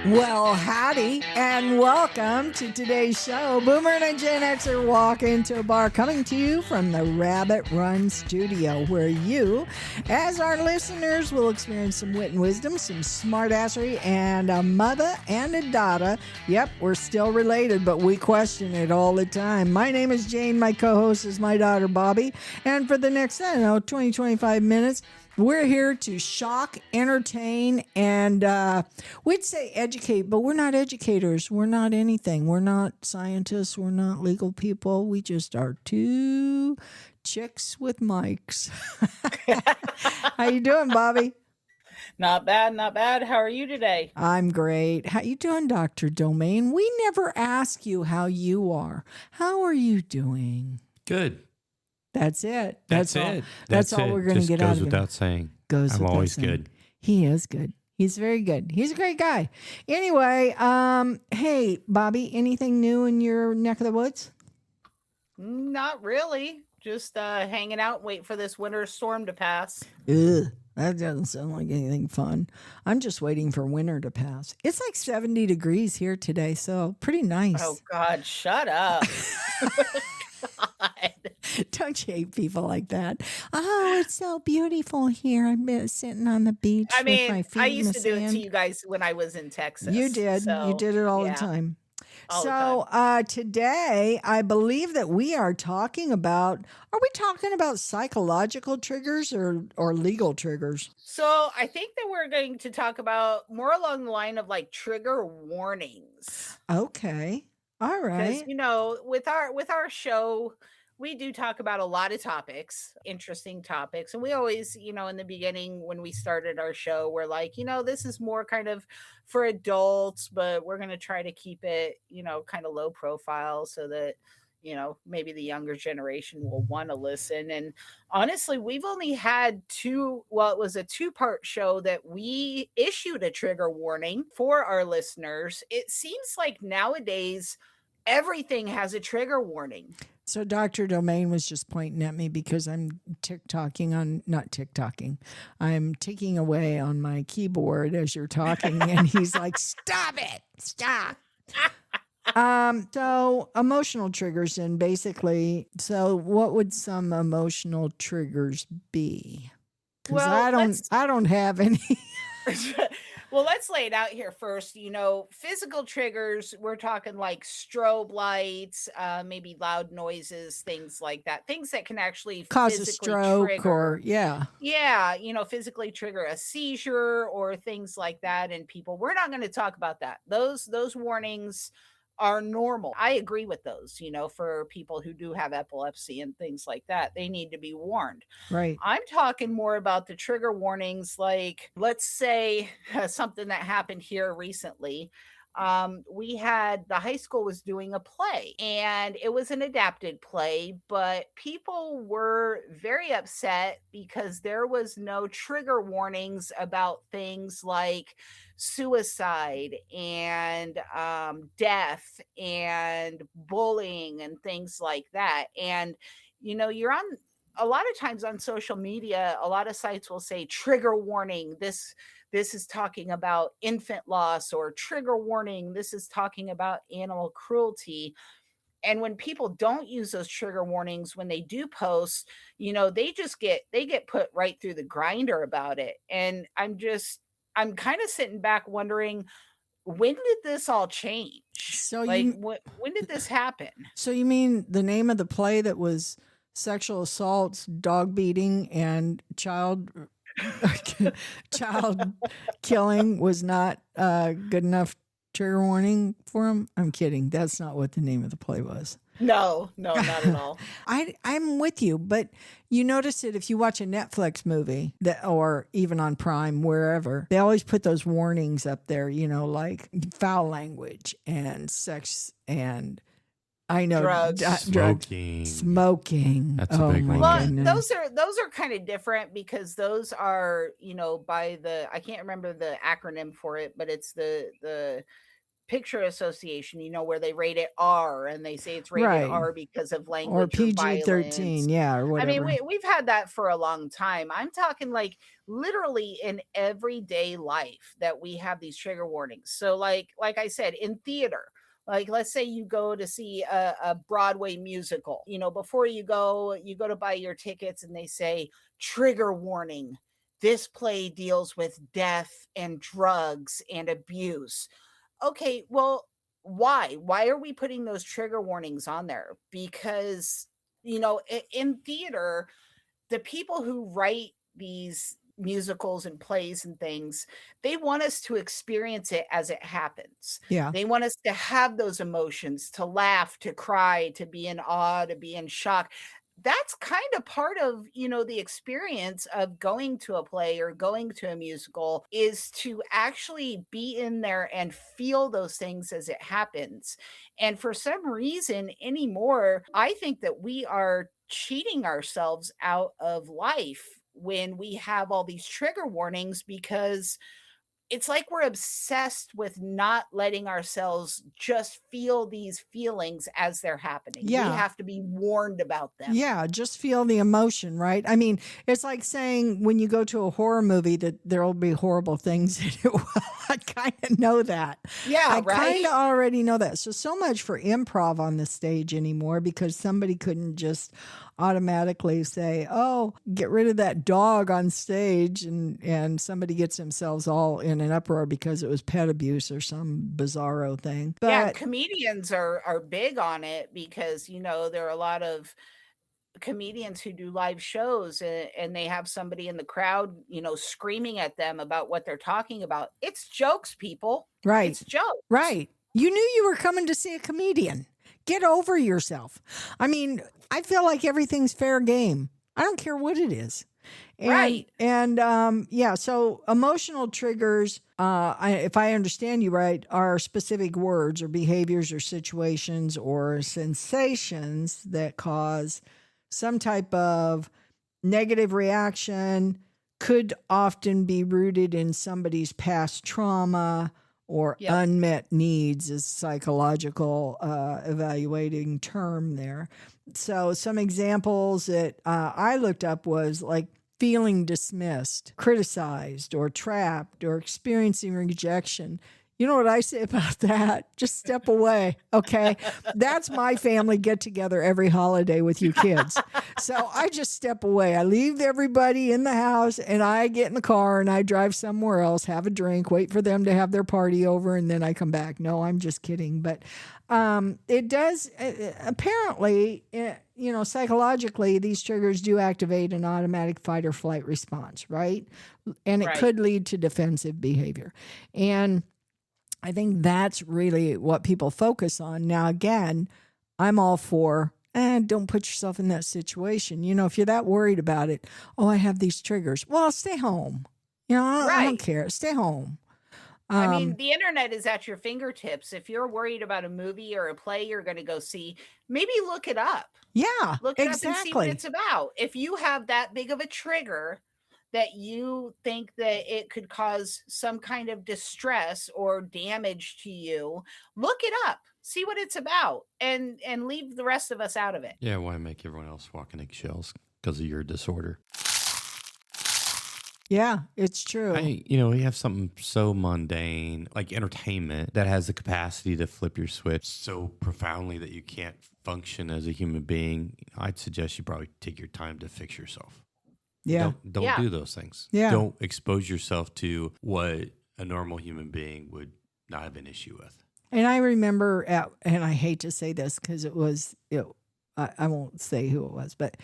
Well, howdy, and welcome to today's show. Boomer and a Gen Xer walk into a bar, coming to you from the Rabbit Run Studio, where you, as our listeners, will experience some wit and wisdom, some smartassery, and a mother and a daughter. Yep, we're still related, but we question it all the time. My name is Jane. My co-host is my daughter, Bobby. And for the next, 25 minutes, we're here to shock, entertain, and we'd say educate, but we're not educators. We're not anything. We're not scientists. We're not legal people. We just are two chicks with mics. How you doing, Bobby? Not bad, not bad. How are you today? I'm great. How you doing, Dr. Domain? We never ask you how you are. How are you doing? Good. That's it. That's all. it. That's all we're going to get out of Goes him. without saying. Goes I'm without always saying. good. He is good. He's very good. He's a great guy. Anyway, hey, Bobby, anything new in your neck of the woods? Not really. Just hanging out, wait for this winter storm to pass. Ugh, that doesn't sound like anything fun. I'm just waiting for winter to pass. It's like 70 degrees here today, so pretty nice. Oh, God, shut up. God. Don't you hate people like that? Oh, it's so beautiful here. I'm sitting on the beach I with my mean, feet I in the used to do it sand. to you guys when I was in Texas. You did. So, You did it all the yeah, time. all the So today, I believe that we are talking about, are we talking about psychological triggers or legal triggers? So I think that we're going to talk about more along the line of like trigger warnings. Okay. All Because, right. with our show, we do talk about a lot of topics, interesting topics. And we always, in the beginning when we started our show, we're like, this is more kind of for adults, but we're going to try to keep it, kind of low profile so that, maybe the younger generation will want to listen. And honestly, we've only had it was a two-part show that we issued a trigger warning for our listeners. It seems like nowadays everything has a trigger warning. So Dr. Domain was just pointing at me because I'm not TikToking. I'm ticking away on my keyboard as you're talking. And he's like, stop it. Stop. So emotional triggers, and basically, so what would some emotional triggers be? Because I don't have any. Well, let's lay it out here first. Physical triggers, we're talking like strobe lights, maybe loud noises, things like that. Things that can actually Cause a physically stroke trigger. yeah. Physically trigger a seizure or things like that in people. We're not going to talk about that. Those warnings are normal. I agree with those, for people who do have epilepsy and things like that. They need to be warned. Right. I'm talking more about the trigger warnings, like let's say something that happened here recently. We had the high school was doing a play and it was an adapted play, but people were very upset because there was no trigger warnings about things like suicide and death and bullying and things like that. And you're on a lot of times on social media, a lot of sites will say trigger warning. This is talking about infant loss, or trigger warning, this is talking about animal cruelty. And when people don't use those trigger warnings, when they do post, they get put right through the grinder about it. And I'm kind of sitting back wondering, when did this all change? So when did this happen? So you mean the name of the play that was sexual assaults, dog beating, and child killing was not good enough trigger warning for him? I'm kidding. That's not what the name of the play was. No, not at all. I'm with you, but you notice it if you watch a Netflix movie or even on Prime, wherever, they always put those warnings up there, like foul language and sex and I know smoking. That's a big one. Well, those are kind of different because those are, by I can't remember the acronym for it, but it's the picture association, where they rate it R and they say it's rated Right. R because of Or language or PG-13, violence. yeah, or I mean, whatever. we've had that for a long time. I'm talking like literally in everyday life that we have these trigger warnings. So like I said, in theater, like let's say you go to see a Broadway musical, before you go to buy your tickets and they say trigger warning. This play deals with death and drugs and abuse. Okay, well, why? Why are we putting those trigger warnings on there? Because, in theater, the people who write these musicals and plays and things, they want us to experience it as it happens. Yeah. They want us to have those emotions, to laugh, to cry, to be in awe, to be in shock. That's kind of part of, the experience of going to a play or going to a musical is to actually be in there and feel those things as it happens. And for some reason anymore, I think that we are cheating ourselves out of life when we have all these trigger warnings because it's like we're obsessed with not letting ourselves just feel these feelings as they're happening. We Yeah. have to be warned about them. Yeah, just feel the emotion, right? I mean, it's like saying when you go to a horror movie that there will be horrible things in it. Well, I kind of know that. Yeah, I right? kind of already know that. So much for improv on the stage anymore because somebody couldn't just automatically say, oh, get rid of that dog on stage and somebody gets themselves all in an uproar because it was pet abuse or some bizarro thing. Yeah, But comedians are big on it because, there are a lot of comedians who do live shows and they have somebody in the crowd, screaming at them about what they're talking about. It's jokes, people. right, It's jokes. right. You knew you were coming to see a comedian. Get over yourself. I mean, I feel like everything's fair game. I don't care what it is. Right. Yeah, so emotional triggers, if I understand you right, are specific words or behaviors or situations or sensations that cause some type of negative reaction, could often be rooted in somebody's past trauma or Yep. unmet needs is psychological evaluating term there. So some examples that I looked up was like feeling dismissed, criticized, or trapped, or experiencing rejection. You know what I say about that? Just step away, okay? That's my family get together every holiday with you kids. So I just step away. I leave everybody in the house and I get in the car and I drive somewhere else, have a drink, wait for them to have their party over, and then I come back. No, I'm just kidding. But it does, apparently, psychologically, these triggers do activate an automatic fight or flight response, right? And it Right. could lead to defensive behavior. And I think that's really what people focus on. Now, again, I'm all for, don't put yourself in that situation. If you're that worried about it, oh, I have these triggers. Well, stay home. I don't Right. care. Stay home. I mean, the internet is at your fingertips. If you're worried about a movie or a play you're going to go see, maybe look it up. Yeah, Look it up and see what exactly. it's about. If you have that big of a trigger that you think that it could cause some kind of distress or damage to you, look it up. See what it's about and leave the rest of us out of it. Yeah, why make everyone else walk in eggshells because of your disorder? Yeah, it's true. We have something so mundane like entertainment that has the capacity to flip your switch so profoundly that you can't function as a human being. I'd suggest you probably take your time to fix yourself. Yeah. Don't Yeah. do those things. Yeah. Don't expose yourself to what a normal human being would not have an issue with. And I remember, and I hate to say this because it was, I won't say who it was, but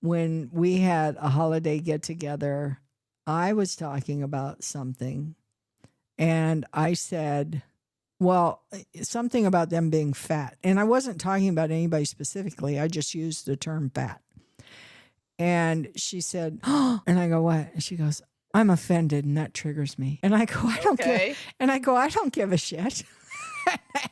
when we had a holiday get together, I was talking about something and I said, well, something about them being fat. And I wasn't talking about anybody specifically. I just used the term fat. And she said, oh, and I go, what? And she goes, I'm offended and that triggers me. And I go, I don't Okay. I don't give a shit.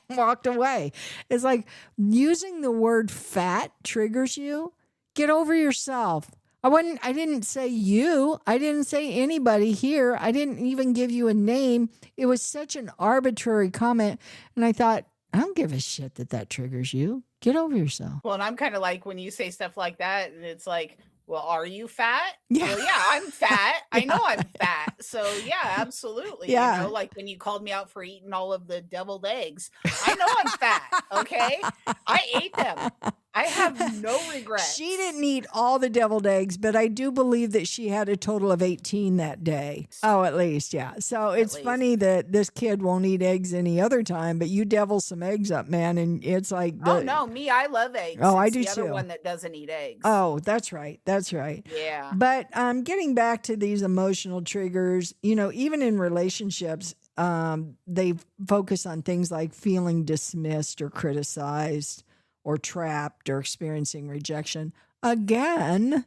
And walked away. It's like using the word fat triggers you. Get over yourself. I didn't say you. I didn't say anybody here. I didn't even give you a name. It was such an arbitrary comment. And I thought, I don't give a shit that triggers you. Get over yourself. Well, and I'm kind of like when you say stuff like that, and it's like, well, are you fat? Yeah. Well, yeah, I'm fat. I know I'm fat. So, yeah, absolutely. Yeah. You know, like when you called me out for eating all of the deviled eggs, I know I'm fat. Okay. I ate them. I have no regrets. She didn't eat all the deviled eggs, but I do believe that she had a total of 18 that day. Oh, at least, yeah. So it's funny that this kid won't eat eggs any other time, but you devil some eggs up, man, and it's like... Oh, no, me, I love eggs. Oh, I It's do the other too. one that doesn't eat eggs. Oh, that's right. That's right. Yeah. But getting back to these emotional triggers, you know, even in relationships, they focus on things like feeling dismissed or criticized or trapped or experiencing rejection. Again,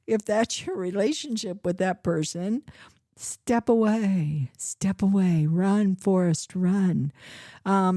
if that's your relationship with that person, step away, run, Forrest, run.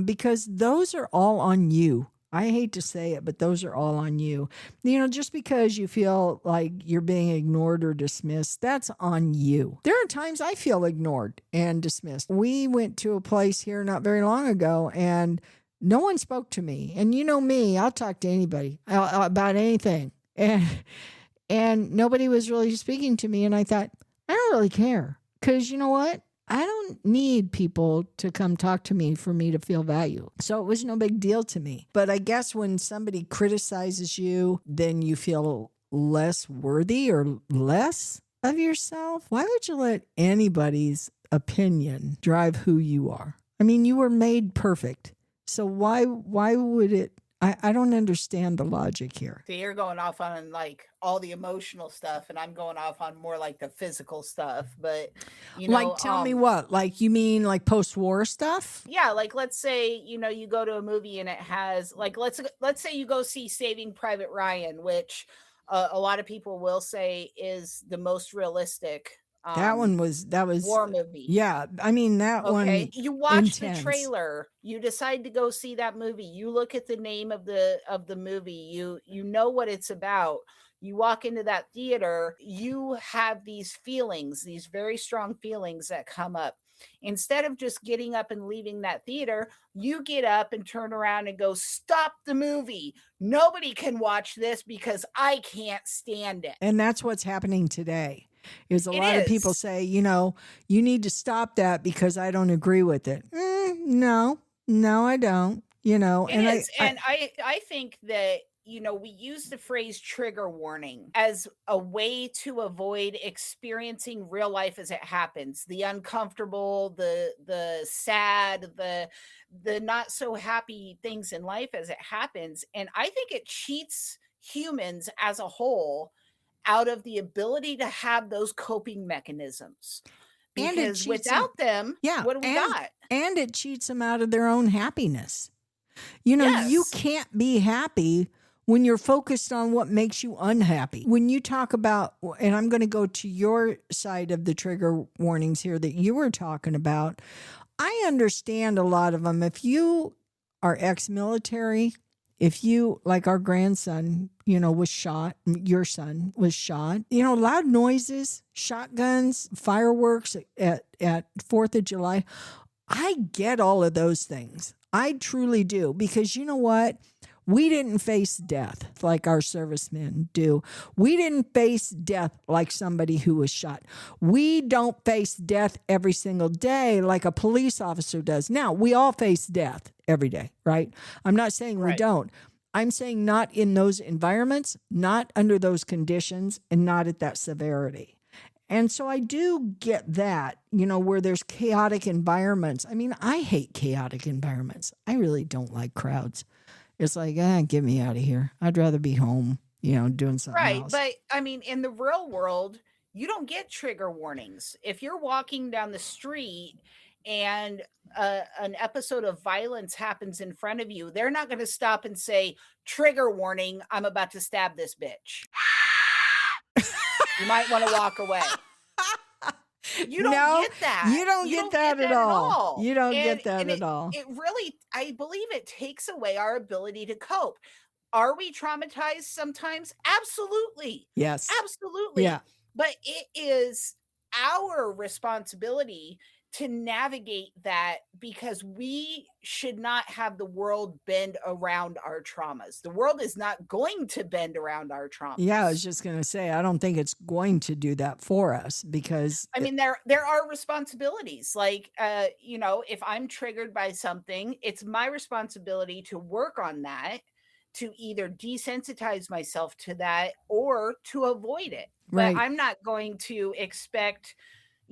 Because those are all on you. I hate to say it, but those are all on you. You know, just because you feel like you're being ignored or dismissed, that's on you. There are times I feel ignored and dismissed. We went to a place here not very long ago, and no one spoke to me. And you know me, I'll talk to anybody about anything. And nobody was really speaking to me. And I thought, I don't really care. Because you know what? I don't need people to come talk to me for me to feel value. So it was no big deal to me. But I guess when somebody criticizes you, then you feel less worthy or less of yourself. Why would you let anybody's opinion drive who you are? I mean, you were made perfect. So why would it? I don't understand the logic here. So you're going off on like all the emotional stuff, and I'm going off on more like the physical stuff. But you know, Like, tell me what? Like, you mean like post-war stuff? Yeah, like let's say, you know, you go to a movie and it has like let's say you go see Saving Private Ryan, which a lot of people will say is the most realistic That was war movie. Yeah, I mean that one. You watch intense. the trailer, you decide to go see that movie, you look at the name of the movie, you know what it's about. You walk into that theater, you have these feelings, these very strong feelings that come up. Instead of just getting up and leaving that theater, you get up and turn around and go, stop the movie. Nobody can watch this because I can't stand it. And that's what's happening today. Is a lot of people say, you know, you need to stop that because I don't agree with it. No, I don't. You know, I think that, you know, we use the phrase trigger warning as a way to avoid experiencing real life as it happens, the uncomfortable, the sad, the not so happy things in life as it happens. And I think it cheats humans as a whole out of the ability to have those coping mechanisms. Because without them, what do we got? And it cheats them out of their own happiness. You know, you can't be happy when you're focused on what makes you unhappy. When you talk about, and I'm going to go to your side of the trigger warnings here that you were talking about, I understand a lot of them. If you are ex-military, if you, like our grandson, you know, was shot, your son was shot, you know, loud noises, shotguns, fireworks at 4th of July, I get all of those things. I truly do. Because you know what? We didn't face death like our servicemen do. We didn't face death like somebody who was shot. We don't face death every single day like a police officer does. Now, we all face death every day, right? I'm not saying we don't. I'm saying not in those environments, not under those conditions, and not at that severity. And so I do get that, you know, where there's chaotic environments. I mean, I hate chaotic environments. I really don't like crowds. It's like, get me out of here. I'd rather be home, you know, doing something else. But I mean, in the real world, you don't get trigger warnings. If you're walking down the street and an episode of violence happens in front of you, they're not going to stop and say, trigger warning, I'm about to stab this bitch. You might want to walk away. You don't get that. You don't get that at all. You don't get that at all. It really, I believe it takes away our ability to cope. Are we traumatized sometimes? Absolutely. Yes. Absolutely. Yeah. But it is our responsibility to navigate that, because we should not have the world bend around our traumas. The world is not going to bend around our Yeah, I was traumas. just going to say, I don't think it's going to do that for us because, I mean, there are responsibilities. Like, if I'm triggered by something, it's my responsibility to work on that, to either desensitize myself to that or to avoid it. But right. I'm not going to expect,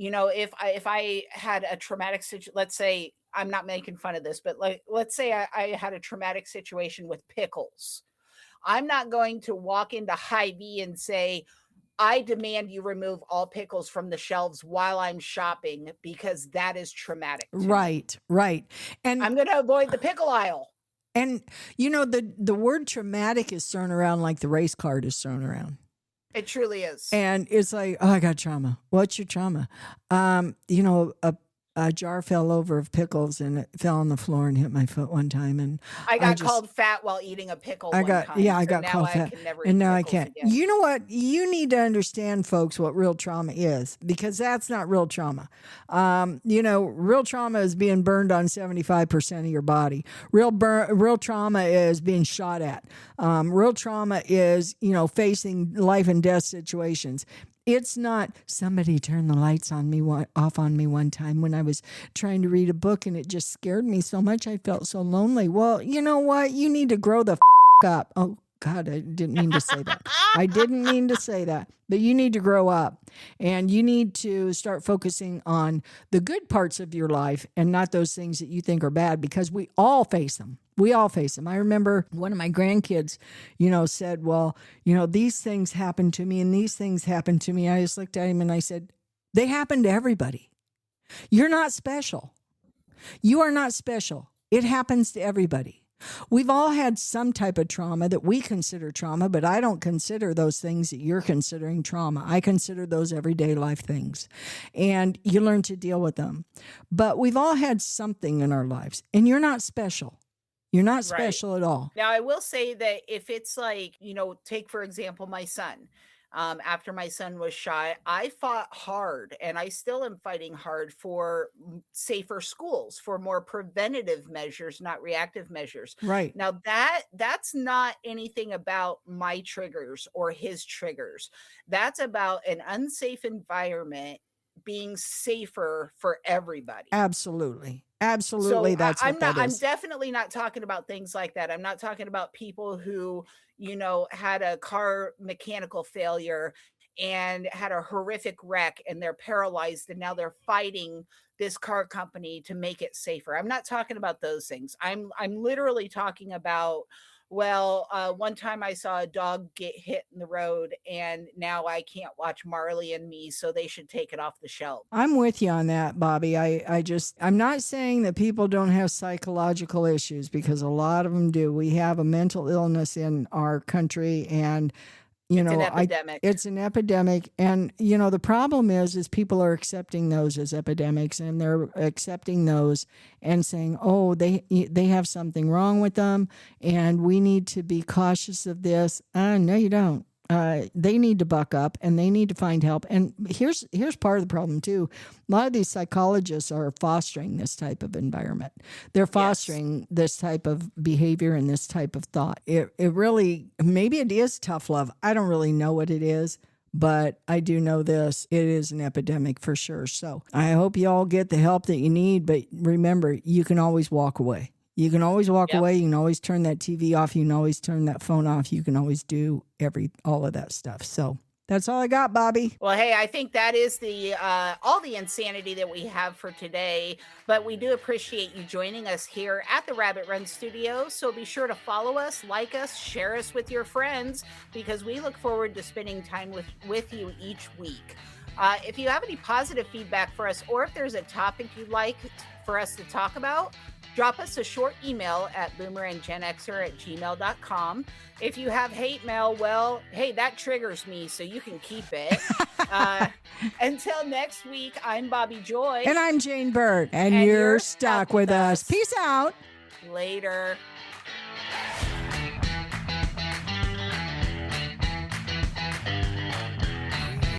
if I had a traumatic situation. Let's say, I'm not making fun of this, but like, let's say I had a traumatic situation with pickles. I'm not going to walk into Hy-Vee and say, I demand you remove all pickles from the shelves while I'm shopping, because that is traumatic to me. Right. Right. And, I'm going to avoid the pickle aisle. and, the word traumatic is thrown around like the race card is thrown around. It truly is. And it's like, oh, I got trauma. What's your trauma? A jar fell over of pickles and it fell on the floor and hit my foot one time. And I got called fat while eating a pickle one time. I got now called I fat. can never And eat now I pickles can't. again. You know what? You need to understand, folks, what real trauma is, because that's not real trauma. Real trauma is being burned on 75% of your body. Real trauma is being shot at. Real trauma is, facing life and death situations. It's not somebody turned the lights off on me one time when I was trying to read a book and it just scared me so much. I felt so lonely. Well, you know what? You need to grow the up. Oh, God, I didn't mean to say that. I didn't mean to say that. But you need to grow up and you need to start focusing on the good parts of your life and not those things that you think are bad, because we all face them. We all face them. I remember one of my grandkids, said, well, these things happened to me and these things happened to me. I just looked at him and I said, they happen to everybody. You're not special. You are not special. It happens to everybody. We've all had some type of trauma that we consider trauma, but I don't consider those things that you're considering trauma. I consider those everyday life things, and you learn to deal with them. But we've all had something in our lives, and you're not special. You're not special at all. Now, I will say that if it's like, take, for example, my son. After my son was shot, I fought hard, and I still am fighting hard for safer schools, for more preventative measures, not reactive measures. Right. Now, that's not anything about my triggers or his triggers. That's about an unsafe environment being safer for everybody. Absolutely. Absolutely. So That's I'm what not, that I'm is. definitely not talking about things like that. I'm not talking about people who, had a car mechanical failure and had a horrific wreck and they're paralyzed and now they're fighting this car company to make it safer. I'm not talking about those things. I'm literally talking about, one time I saw a dog get hit in the road and now I can't watch Marley and Me, so they should take it off the shelf. I'm with you on that, Bobby. I'm not saying that people don't have psychological issues, because a lot of them do. We have a mental illness in our country, and It's an epidemic. It's an epidemic. And, the problem is people are accepting those as epidemics, and they're accepting those and saying, oh, they have something wrong with them and we need to be cautious of this. No, you don't. They need to buck up and they need to find help. And here's part of the problem too. A lot of these psychologists are fostering this type of environment. They're fostering this type of behavior and this type of thought. It really, maybe it is tough love. I don't really know what it is, but I do know this. It is an epidemic for sure. So I hope you all get the help that you need. But remember, you can always walk away. You can always walk away. You can always turn that TV off. You can always turn that phone off. You can always do all of that stuff. So that's all I got, Bobby. Well, hey, I think that is the all the insanity that we have for today. But we do appreciate you joining us here at the Rabbit Run Studio. So be sure to follow us, like us, share us with your friends, because we look forward to spending time with you each week. If you have any positive feedback for us, or if there's a topic you'd like for us to talk about, drop us a short email at boomerandgenxer@gmail.com. If you have hate mail, well, hey, that triggers me, so you can keep it. Until next week, I'm Bobby Joy. And I'm Jane Bird. And you're stuck with us. Peace out. Later.